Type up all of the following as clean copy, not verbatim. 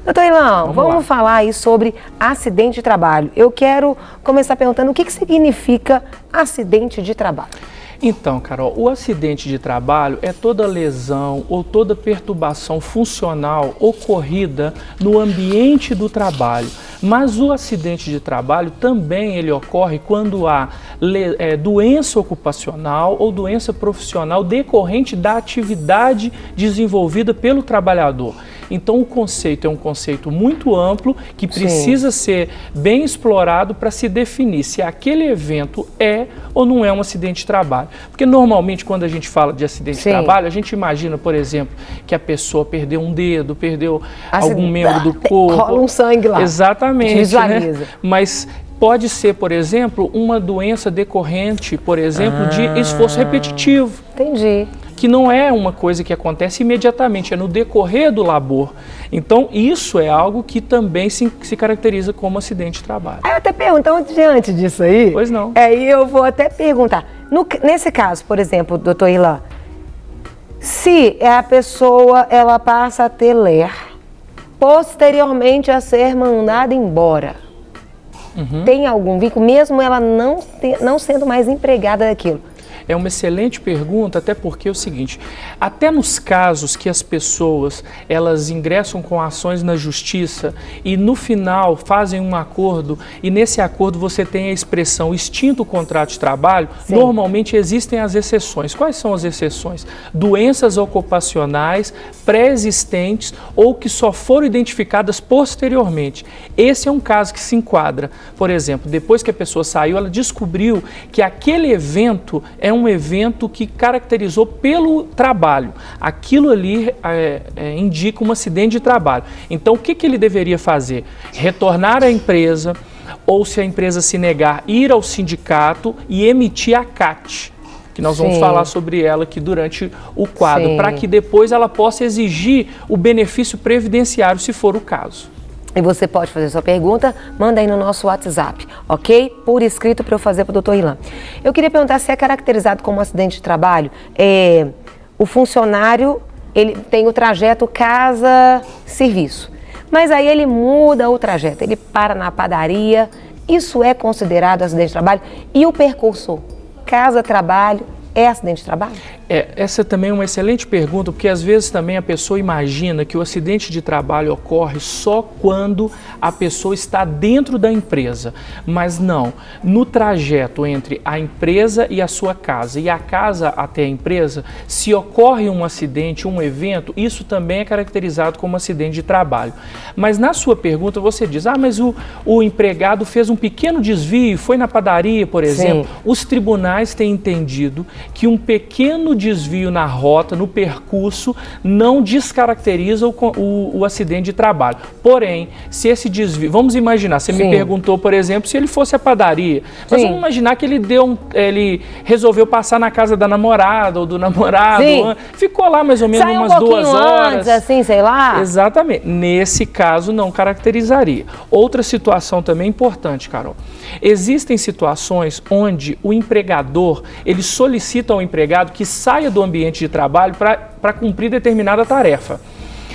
Doutor Ilan, vamos falar aí sobre acidente de trabalho. Eu quero começar perguntando o que significa acidente de trabalho. Então, Carol, o acidente de trabalho é toda lesão ou toda perturbação funcional ocorrida no ambiente do trabalho. Mas o acidente de trabalho também ele ocorre quando há doença ocupacional ou doença profissional decorrente da atividade desenvolvida pelo trabalhador. Então o conceito é um conceito muito amplo que precisa ser bem explorado para se definir se aquele evento é ou não é um acidente de trabalho. Porque normalmente quando a gente fala de acidente de trabalho, a gente imagina, por exemplo, que a pessoa perdeu um dedo, perdeu algum membro do corpo. Rola um sangue lá. Exatamente. Visualiza. Né? Mas pode ser, por exemplo, uma doença decorrente, por exemplo, de esforço repetitivo. Entendi. Que não é uma coisa que acontece imediatamente, é no decorrer do labor. Então, isso é algo que também se caracteriza como acidente de trabalho. Aí eu até pergunto, então, diante disso aí... Pois não. Aí eu vou até perguntar, nesse caso, por exemplo, doutor Ilan, se a pessoa, ela passa a ter LER, posteriormente a ser mandada embora, tem algum vínculo, mesmo ela não sendo mais empregada daquilo? É uma excelente pergunta, até porque é o seguinte, até nos casos que as pessoas, elas ingressam com ações na justiça e no final fazem um acordo e nesse acordo você tem a expressão extinto o contrato de trabalho, normalmente existem as exceções. Quais são as exceções? Doenças ocupacionais pré-existentes ou que só foram identificadas posteriormente. Esse é um caso que se enquadra. Por exemplo, depois que a pessoa saiu, ela descobriu que aquele evento é um evento que caracterizou pelo trabalho. Aquilo ali indica um acidente de trabalho. Então, o que ele deveria fazer? Retornar à empresa ou, se a empresa se negar, ir ao sindicato e emitir a CAT, que nós vamos falar sobre ela aqui durante o quadro, para que depois ela possa exigir o benefício previdenciário, se for o caso. E você pode fazer sua pergunta, manda aí no nosso WhatsApp, ok? Por escrito para eu fazer para o doutor Ilan. Eu queria perguntar se é caracterizado como um acidente de trabalho, o funcionário, ele tem o trajeto casa-serviço, mas aí ele muda o trajeto, ele para na padaria, isso é considerado acidente de trabalho? E o percurso casa-trabalho é acidente de trabalho? Essa também é uma excelente pergunta, porque às vezes também a pessoa imagina que o acidente de trabalho ocorre só quando a pessoa está dentro da empresa, mas não. No trajeto entre a empresa e a sua casa e a casa até a empresa, se ocorre um acidente, um evento, isso também é caracterizado como acidente de trabalho. Mas na sua pergunta você diz, mas o empregado fez um pequeno desvio, foi na padaria, por exemplo. Os tribunais têm entendido que um pequeno desvio na rota, no percurso, não descaracteriza o acidente de trabalho. Porém, se esse desvio... Vamos imaginar, você me perguntou, por exemplo, se ele fosse a padaria. Mas vamos imaginar que ele resolveu passar na casa da namorada ou do namorado. Ficou lá mais ou menos umas 2 horas. Antes, assim, sei lá. Exatamente. Nesse caso, não caracterizaria. Outra situação também importante, Carol. Existem situações onde o empregador, ele solicita ao empregado que saia do ambiente de trabalho para cumprir determinada tarefa.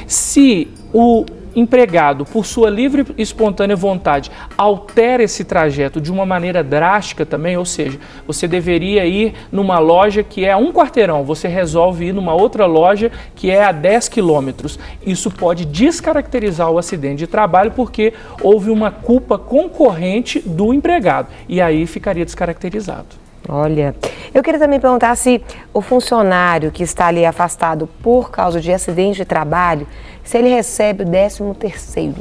Se o empregado, por sua livre e espontânea vontade, altera esse trajeto de uma maneira drástica também, ou seja, você deveria ir numa loja que é a 1 quarteirão, você resolve ir numa outra loja que é a 10 quilômetros. Isso pode descaracterizar o acidente de trabalho porque houve uma culpa concorrente do empregado e aí ficaria descaracterizado. Olha, eu queria também perguntar se o funcionário que está ali afastado por causa de acidente de trabalho, se ele recebe o 13º.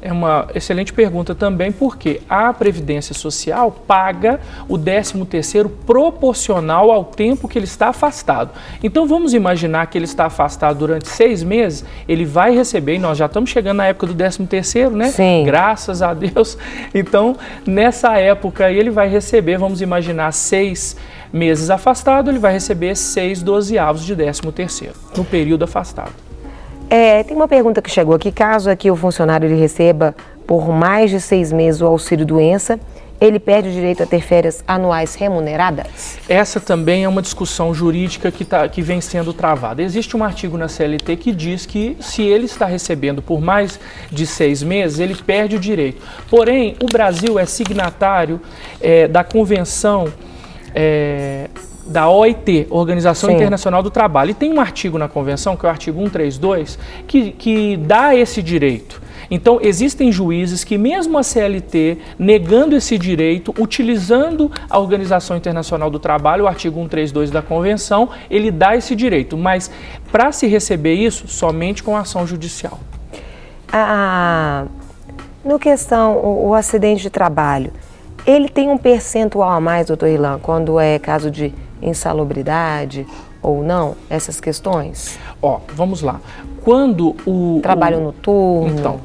É uma excelente pergunta também, porque a Previdência Social paga o 13º proporcional ao tempo que ele está afastado. Então vamos imaginar que ele está afastado durante 6 meses, ele vai receber, e nós já estamos chegando na época do 13º, né? Graças a Deus. Então, nessa época ele vai receber, vamos imaginar, 6 meses afastado, ele vai receber 6/12 de 13º, no período afastado. Tem uma pergunta que chegou aqui, caso aqui o funcionário ele receba por mais de 6 meses o auxílio-doença, ele perde o direito a ter férias anuais remuneradas? Essa também é uma discussão jurídica que vem sendo travada. Existe um artigo na CLT que diz que se ele está recebendo por mais de 6 meses, ele perde o direito. Porém, o Brasil é signatário da Convenção da OIT, Organização Sim. Internacional do Trabalho. E tem um artigo na Convenção, que é o artigo 132, que dá esse direito. Então, existem juízes que, mesmo a CLT, negando esse direito, utilizando a Organização Internacional do Trabalho, o artigo 132 da Convenção, ele dá esse direito. Mas, para se receber isso, somente com ação judicial. No questão, o acidente de trabalho, ele tem um percentual a mais, doutor Irlan, quando é caso de insalubridade ou não, essas questões? Vamos lá. Quando trabalho noturno. Então,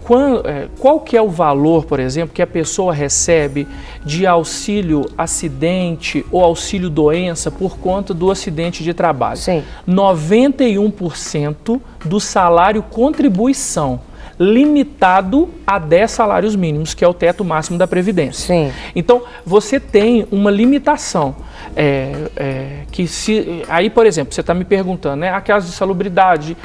qual que é o valor, por exemplo, que a pessoa recebe de auxílio acidente ou auxílio doença por conta do acidente de trabalho? Sim. 91% do salário contribuição, limitado a 10 salários mínimos, que é o teto máximo da Previdência. Sim. Então, você tem uma limitação. Aí, por exemplo, você está me perguntando, né, a caso de salubridade,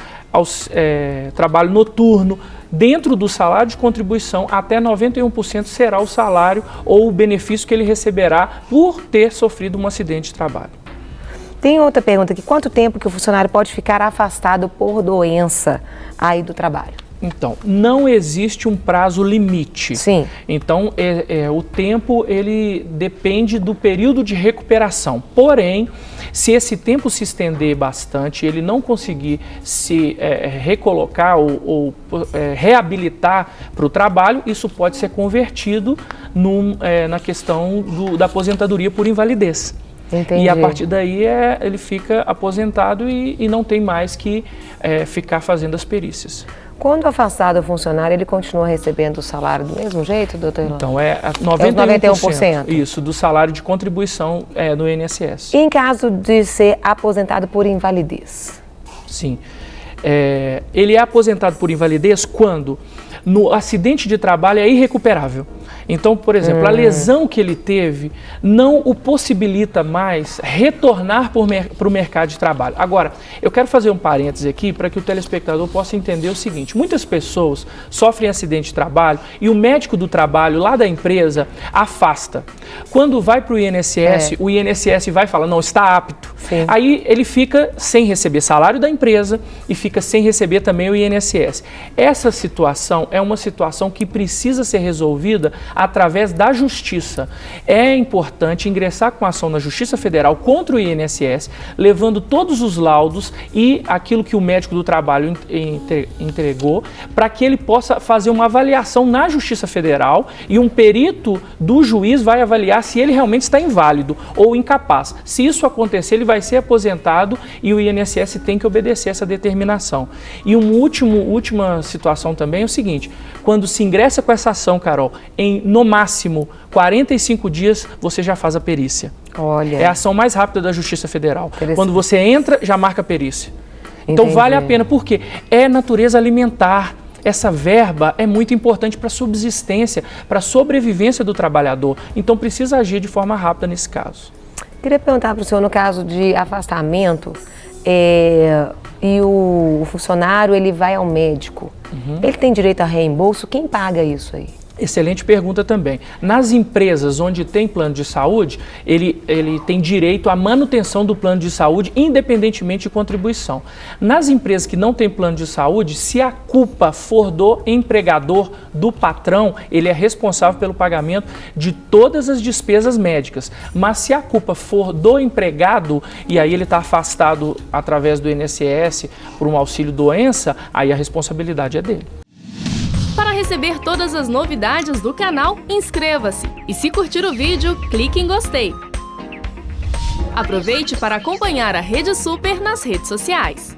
trabalho noturno, dentro do salário de contribuição, até 91% será o salário ou o benefício que ele receberá por ter sofrido um acidente de trabalho. Tem outra pergunta aqui, quanto tempo que o funcionário pode ficar afastado por doença aí do trabalho? Então, não existe um prazo limite. Sim. Então, o tempo, ele depende do período de recuperação. Porém, se esse tempo se estender bastante, ele não conseguir se recolocar ou reabilitar para o trabalho, isso pode ser convertido na questão da aposentadoria por invalidez. Entendi. E a partir daí ele fica aposentado e não tem mais que ficar fazendo as perícias. Quando afastado o funcionário, ele continua recebendo o salário do mesmo jeito, doutor Irlan? Então, 91%. 91%. Isso, do salário de contribuição do INSS. E em caso de ser aposentado por invalidez? Sim. Ele é aposentado por invalidez quando no acidente de trabalho é irrecuperável. Então, por exemplo, a lesão que ele teve não o possibilita mais retornar para o mercado de trabalho. Agora, eu quero fazer um parêntese aqui para que o telespectador possa entender o seguinte. Muitas pessoas sofrem acidente de trabalho e o médico do trabalho lá da empresa afasta. Quando vai para o INSS, o INSS vai falar, não, está apto. Sim. Aí ele fica sem receber salário da empresa e fica sem receber também o INSS. Essa situação é uma situação que precisa ser resolvida através da Justiça. É importante ingressar com ação na Justiça Federal contra o INSS, levando todos os laudos e aquilo que o médico do trabalho entregou, para que ele possa fazer uma avaliação na Justiça Federal e um perito do juiz vai avaliar se ele realmente está inválido ou incapaz. Se isso acontecer, ele vai ser aposentado e o INSS tem que obedecer essa determinação. E uma última situação também é o seguinte, quando se ingressa com essa ação, Carol, no máximo 45 dias você já faz a perícia. Olha. É a ação mais rápida da Justiça Federal. Quando você entra, já marca a perícia. Então vale a pena, porque é natureza alimentar. Essa verba é muito importante para a subsistência, para a sobrevivência do trabalhador. Então precisa agir de forma rápida nesse caso. Queria perguntar para o senhor, no caso de afastamento, e o funcionário ele vai ao médico, ele tem direito a reembolso? Quem paga isso aí? Excelente pergunta também. Nas empresas onde tem plano de saúde, ele tem direito à manutenção do plano de saúde, independentemente de contribuição. Nas empresas que não têm plano de saúde, se a culpa for do empregador, do patrão, ele é responsável pelo pagamento de todas as despesas médicas. Mas se a culpa for do empregado, e aí ele está afastado através do INSS por um auxílio doença, aí a responsabilidade é dele. Para receber todas as novidades do canal, inscreva-se e se curtir o vídeo, clique em gostei. Aproveite para acompanhar a Rede Super nas redes sociais.